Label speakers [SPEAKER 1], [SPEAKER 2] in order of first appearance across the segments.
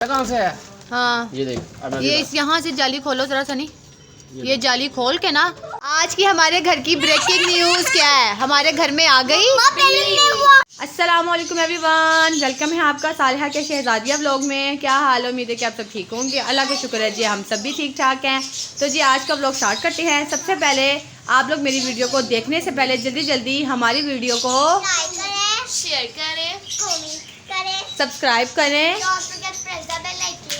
[SPEAKER 1] कहाँ से है?
[SPEAKER 2] हाँ
[SPEAKER 1] ये देख,
[SPEAKER 2] ये इस यहाँ से जाली खोलो जरा सनी, ये जाली खोल के ना। आज की हमारे घर की ब्रेकिंग न्यूज़ क्या है, हमारे घर में आ गई। अस्सलाम वालेकुम एवरीवन, वेलकम है आपका सालिहा के शहजादिया व्लॉग में। क्या हाल, उम्मीद है कि आप सब ठीक होंगे। अल्लाह का शुक्र है जी, हम सब भी ठीक ठाक हैं। तो जी आज का व्लॉग स्टार्ट करते हैं। सबसे पहले आप लोग मेरी वीडियो को देखने से पहले जल्दी जल्दी हमारी वीडियो को
[SPEAKER 3] शेयर करें,
[SPEAKER 2] सब्सक्राइब करें।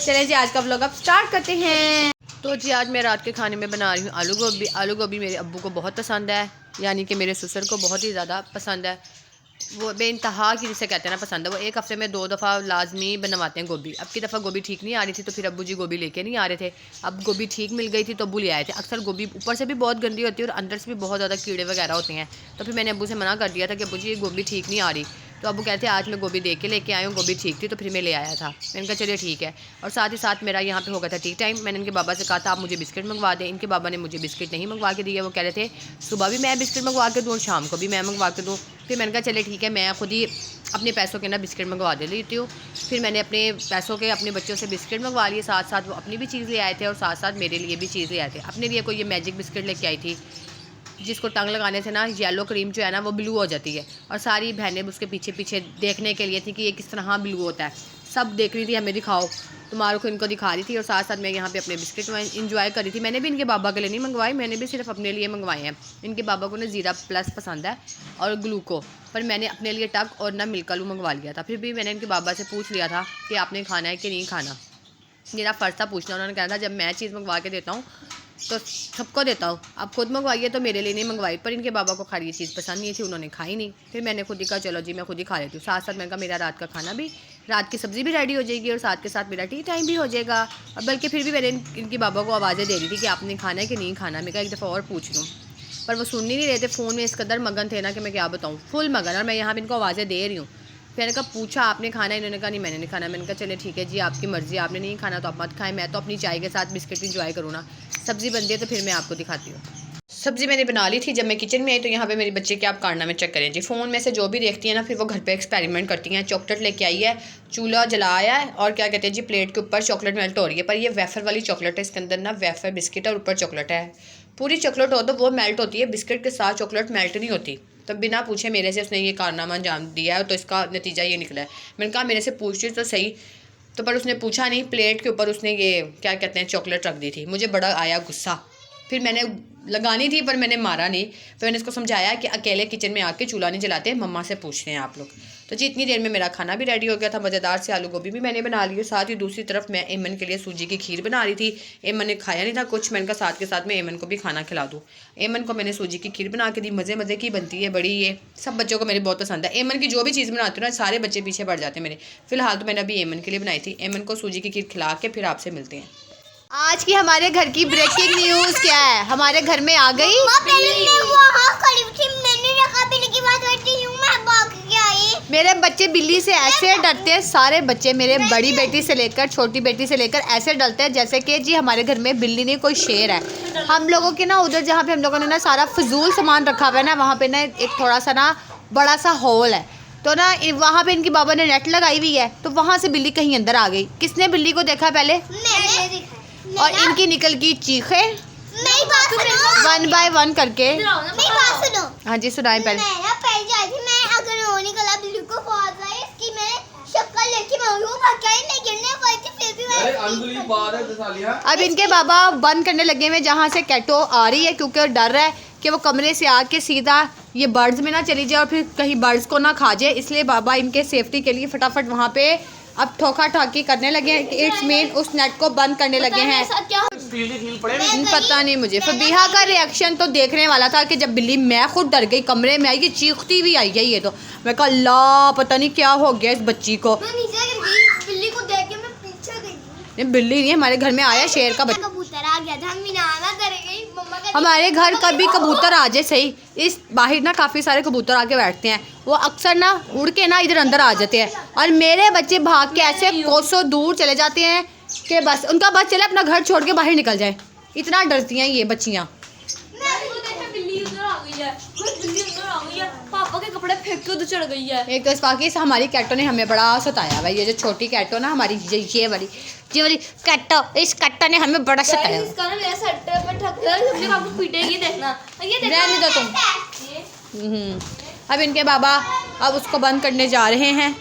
[SPEAKER 2] चलें जी आज का व्लॉग अब स्टार्ट करते हैं। तो जी आज मैं रात के खाने में बना रही हूँ आलू गोभी। आलू गोभी मेरे अब्बू को बहुत पसंद है, यानी कि मेरे ससुर को बहुत ही ज़्यादा पसंद है। वो बेइंतहा की जिसे कहते हैं ना पसंद है। वो एक हफ्ते में 2 दफ़ा लाजमी बनवाते हैं गोभी। अब की दफ़ा गोभी ठीक नहीं आ रही थी तो फिर अब्बू जी गोभी लेके नहीं आ रहे थे। अब गोभी ठीक मिल गई थी तो अब्बू ले आए थे। अक्सर गोभी ऊपर से भी बहुत गंदी होती है और अंदर से भी बहुत ज़्यादा कीड़े वगैरह होते हैं। तो फिर मैंने अब्बू से मना कर दिया था कि अब्बू जी ये गोभी ठीक नहीं आ रही। तो अब्बू कहते हैं आज मैं गोभी देख के लेके आया हूँ, गोभी ठीक थी तो फिर मैं ले आया था। मैंने कहा चलिए ठीक है। और साथ ही साथ मेरा यहाँ पे हो गया था टी टाइम। मैंने इनके बाबा से कहा था आप मुझे बिस्किट मंगवा दें। इनके बाबा ने मुझे बिस्किट नहीं मंगवा के दिया। वो कह रहे थे सुबह भी मैं बिस्किट मंगवा के दूँ, शाम को भी मैं मंगवा के दूँ। फिर मैंने कहा चले ठीक है, मैं खुद ही अपने पैसों के ना बिस्किट मंगवा दे लेती हूँ। फिर मैंने अपने पैसों के अपने बच्चों से बिस्किट मंगवा लिए। साथ साथ वो अपनी भी चीज़ ले आए थे और साथ साथ मेरे लिए भी चीज़ ले आए थे। अपने लिए कोई ये मैजिक बिस्किट लेके आई थी जिसको टंग लगाने से ना येलो क्रीम जो है ना वो ब्लू हो जाती है। और सारी बहनें उसके पीछे पीछे देखने के लिए थी कि ये किस तरह ब्लू होता है। सब देख रही थी हमें दिखाओ, तुम्हारे को इनको दिखा रही थी। और साथ साथ मैं यहाँ पे अपने बिस्किट इंजॉय कर रही थी। मैंने भी इनके बाबा के लिए नहीं मंगवाए, मैंने भी सिर्फ अपने लिए मंगवाए हैं। इनके बाबा को ना ज़ीरा प्लस पसंद है और ग्लूको, पर मैंने अपने लिए टक और ना मिल्कालू मंगवा लिया था। फिर भी मैंने इनके बाबा से पूछ लिया था कि आपने खाना है कि नहीं खाना। मेरा फ़र्ज़ था पूछना। उन्होंने कहा था जब मैं चीज़ मंगवा के देता हूँ तो सबको देता हूँ, आप खुद मंगवाइए। तो मेरे लिए नहीं मंगवाई, पर इनके बाबा को खाली ये चीज़ पसंद नहीं थी, उन्होंने खाई नहीं। फिर मैंने खुद ही कहा चलो जी मैं खुद ही खा लेती हूँ। साथ साथ मैंने कहा मेरा रात का खाना भी, रात की सब्ज़ी भी रेडी हो जाएगी और साथ के साथ मेरा टी टाइम भी हो जाएगा। और बल्कि फिर भी मैंने इनके बाबा को आवाज़ें दे रही थी कि आपने खाना है कि नहीं खाना। मैं कहा एक दफ़ा और पूछ लूँ, पर वो सुन ही नहीं रहे थे। फ़ोन में इस कदर मगन थे ना कि मैं क्या बताऊँ, फुल मगन। और मैं यहाँ पर इनको आवाज़ें दे रही हूँ। फिर मैंने कहा पूछा आपने खाना है, इन्होंने कहा नहीं मैंने नहीं खाना। मैंने कहा चले ठीक है जी आपकी मर्ज़ी, आपने नहीं खाना तो आप मत खाएं, मैं तो अपनी चाय के साथ बिस्किट इंजॉय करूँ ना। सब्ज़ी बनती है तो फिर मैं आपको दिखाती हूँ। सब्ज़ी मैंने बना ली थी। जब मैं किचन में आई तो यहाँ पे मेरी बच्चे के आप कारनामे चेक करें जी। फ़ोन में से जो भी देखती है ना फिर वो घर पे एक्सपेरिमेंट करती हैं। चॉकलेट लेके आई है, चूल्हा जलाया है और क्या कहते हैं जी प्लेट के ऊपर चॉकलेट मेल्ट हो रही है। पर ये वेफर वाली चॉकलेट है, इसके अंदर ना वेफर बिस्किट और ऊपर चॉकलेट है। पूरी चॉकलेट हो तो वो मेल्ट होती है, बिस्किट के साथ चॉकलेट मेल्ट नहीं होती। तब बिना पूछे मेरे से उसने ये कारनामा अंजाम दिया है, तो इसका नतीजा ये निकला है। मैंने कहा मेरे से पूछती तो सही, तो पर उसने पूछा नहीं। प्लेट के ऊपर उसने ये क्या कहते हैं चॉकलेट रख दी थी। मुझे बड़ा आया गुस्सा। फिर मैंने लगानी थी पर मैंने मारा नहीं। तो मैंने इसको समझाया कि अकेले किचन में आके चूल्हा नहीं जलाते, मम्मा से पूछते हैं आप लोग। तो जी इतनी देर में मेरा खाना भी रेडी हो गया था। मज़ेदार से आलू गोभी भी मैंने बना ली। साथ ही दूसरी तरफ मैं एमन के लिए सूजी की खीर बना रही थी। एमन ने खाया नहीं था कुछ, मैंने कहा साथ के साथ मैं एमन को भी खाना खिला दूँ। एमन को मैंने सूजी की खीर बना के दी। मज़े मज़े की बनती है बड़ी, ये सब बच्चों को मेरी बहुत पसंद है। एमन की जो भी चीज़ बनाती हूँ ना सारे बच्चे पीछे पड़ जाते हैं मेरे। फिलहाल तो मैंने अभी एमन के लिए बनाई थी। एमन को सूजी की खीर खिला के फिर आपसे मिलते हैं। आज की हमारे घर की ब्रेकिंग न्यूज़ क्या है, हमारे घर में आ गई। मेरे बच्चे बिल्ली से ऐसे डरते हैं, सारे बच्चे मेरे, बड़ी बेटी से लेकर छोटी बेटी से लेकर ऐसे डरते हैं जैसे कि जी हमारे घर में बिल्ली नहीं कोई शेर है। हम लोगों के ना उधर जहाँ पे हम लोगों ने ना सारा फजूल सामान रखा हुआ है ना, वहाँ पे ना एक थोड़ा सा ना बड़ा सा हॉल है। तो ना वहाँ पे इनके बाबा ने नेट लगाई हुई है, तो वहाँ से बिल्ली कहीं अंदर आ गई। किसने बिल्ली को देखा पहले? और इनकी निकल की चीखें 1 बाय 1 करके। हाँ जी सुनाए पहले। अब इनके बाबा बंद करने लगे हुए जहाँ से कैटो आ रही है, क्योंकि डर है कि वो कमरे से आके सीधा ये बर्ड्स में ना चली जाए और फिर कहीं बर्ड्स को ना खा जाए। इसलिए बाबा इनके सेफ्टी के लिए फटाफट वहाँ पे अब ठोका ठाकी करने लगे हैं। इट्स मीन उस नेट को बंद करने लगे हैं। पता नहीं मुझे। फबीहा का रिएक्शन तो देखने वाला था कि जब बिल्ली, मैं खुद डर गई, कमरे में आई, ये चीखती हुई आई है। ये तो मैं कहा अल्लाह पता नहीं क्या हो गया इस बच्ची को।
[SPEAKER 3] बिल्ली को देख के मैं पीछे गई।
[SPEAKER 2] नहीं बिल्ली नहीं, हमारे घर में आया शेर का बच्चा।
[SPEAKER 3] कबूतर आ गया था, मिनाना करेगी मम्मा का।
[SPEAKER 2] हमारे घर कभी कबूतर आ जाए सही, इस बाहर ना काफ़ी सारे कबूतर आके बैठते हैं। वो अक्सर ना उड़ के ना इधर अंदर आ जाते हैं और मेरे बच्चे भाग के ऐसे कोसों दूर चले जाते हैं कि बस उनका बस चले अपना घर छोड़ के बाहर निकल जाए। इतना डरती हैं ये बच्चियाँ।
[SPEAKER 3] बिल्ली उधर आ गई है, पापा के कपड़े फेंक के उधर चढ़ गई है।
[SPEAKER 2] एक तो इस पाकिस हमारी कैटो ने हमें बड़ा सताया भाई, ये जो छोटी कैटो ना हमारी, ये वाली कैटो, इस कैटो ने हमें बड़ा सताया।
[SPEAKER 3] इसका ना मेरा सर पे ठक रहा है, सबने आपको पीटेगी देखना। ये देखो
[SPEAKER 2] रहने दो तुम। अब इनके बाबा अब उसको बंद करने जा रहे हैं।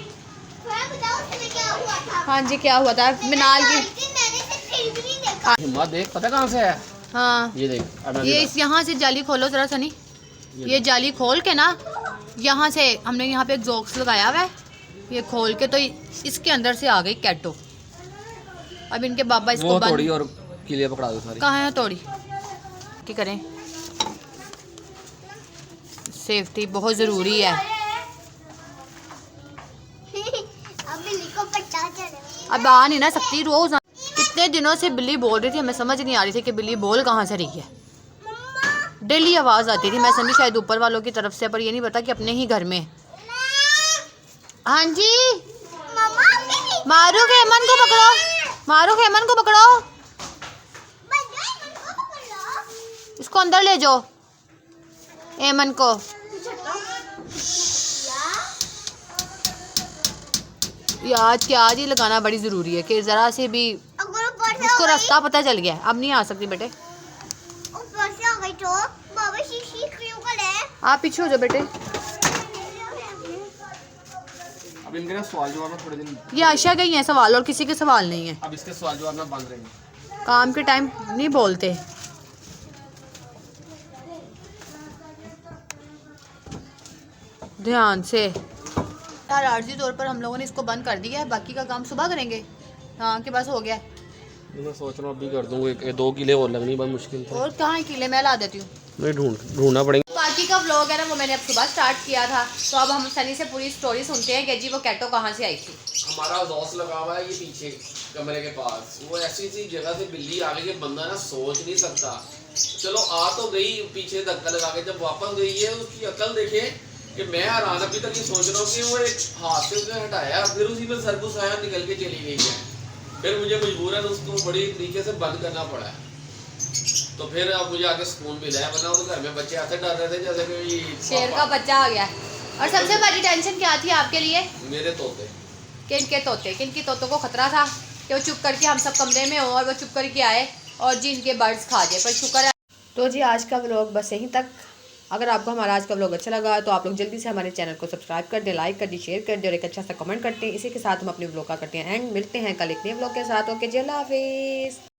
[SPEAKER 2] हाँ जी, क्या हुआ था मिनाल की?
[SPEAKER 1] हिम्मत देख, पता कहाँ से है?
[SPEAKER 2] हाँ
[SPEAKER 1] ये देख,
[SPEAKER 2] ये इस यहाँ से जाली खोलो जरा सनी, ये जाली खोल के ना यहाँ से हमने यहाँ पे एक जॉक्स लगाया हुआ है, ये खोल के तो इसके अंदर से आ गई कैटो। अब इनके बाबा इसको
[SPEAKER 1] वो तोड़ी और किले पकड़ा दो सारी।
[SPEAKER 2] कहाँ है तोड़ी? क्या करें, सेफ्टी बहुत ज़रूरी है। अब आ नहीं ना सकती रोज़, कितने दिनों से बिल्ली बोल रही थी, हमें समझ नहीं आ रही थी कि बिल्ली बोल कहाँ से रही है। डेली आवाज़ आती थी, मैं समझी शायद ऊपर वालों की तरफ से, पर ये नहीं पता कि अपने ही घर में। हाँ जी, मारूख हेमन को पकड़ो, मारूख हेमन को पकड़ो, इसको अंदर ले जाओ हेमन को। ये आज ही लगाना बड़ी ज़रूरी है कि ज़रा से भी उसको रास्ता पता चल गया। अब नहीं आ सकती बेटे, आप पीछे हो जाओ बेटे।
[SPEAKER 1] अब इनके ना सवाल जवाब में थोड़े दिन,
[SPEAKER 2] ये आशा गई है सवाल, और किसी के सवाल नहीं है।
[SPEAKER 1] अब इसके सवाल जवाब में बंद रहेंगे।
[SPEAKER 2] काम के टाइम नहीं बोलते। ध्यान से यार, आर्जी तौर पर हम लोगों ने इसको बंद कर दिया है, बाकी का काम सुबह करेंगे। हाँ कि बस हो गया।
[SPEAKER 1] मैं सोच रहा हूँ अभी कर दूँगा, 2 किले और लगनी बहुत मुश्किल था।
[SPEAKER 2] और कहाँ किले मैं ला देती हूँ,
[SPEAKER 1] नहीं ढूंढना पड़ेगा।
[SPEAKER 2] बाकी का व्लॉग है ना वो मैंने अब सुबह स्टार्ट किया था, तो अब हम सनी से पूरी स्टोरी सुनते हैं कि जी वो कैटो कहाँ से आई थी।
[SPEAKER 1] हमारा दोस्त लगा हुआ है ये पीछे कमरे के पास, वो ऐसी जगह से बिल्ली आ गई कि बंदा ना सोच नहीं सकता। चलो आ तो गई पीछे धक्का लगा के, जब वापस गई है उसकी अकल देखे कि मैं हैरान अभी तक ये सोच रहा हूँ कि वो एक हाथ से उसने हटाया, फिर उसी में सर घुसाया, निकल के चली गई है। फिर मुझे मजबूरन उसको बड़ी तरीके से बंद करना पड़ा है, तो फिर अब मुझे आगे सुकून मिला है, वरना तो घर में बच्चे ऐसे डर रहे थे जैसे कोई
[SPEAKER 2] शेर का बच्चा आ गया। और सबसे बड़ी टेंशन क्या थी आपके लिए?
[SPEAKER 1] मेरे तोते,
[SPEAKER 2] किनके तोते, किनकी तोतों को खतरा था कि वो चुप करके हम सब कमरे में हो और वो चुप करके आए और जी इनके बर्ड्स खा जाए, पर शुक्र है। तो जी आज का व्लॉग बस यहीं तक। अगर आपको हमारा आज का व्लॉग अच्छा लगा तो आप लोग जल्दी से हमारे चैनल को सब्सक्राइब कर दे, लाइक कर दे, शेयर कर दे और एक अच्छा सा कमेंट करते हैं। इसी के साथ हम अपने व्लॉग का करते हैं एंड मिलते हैं कल एक नए व्लॉग के साथ। ओके जी, अल्लाह हाफिज़।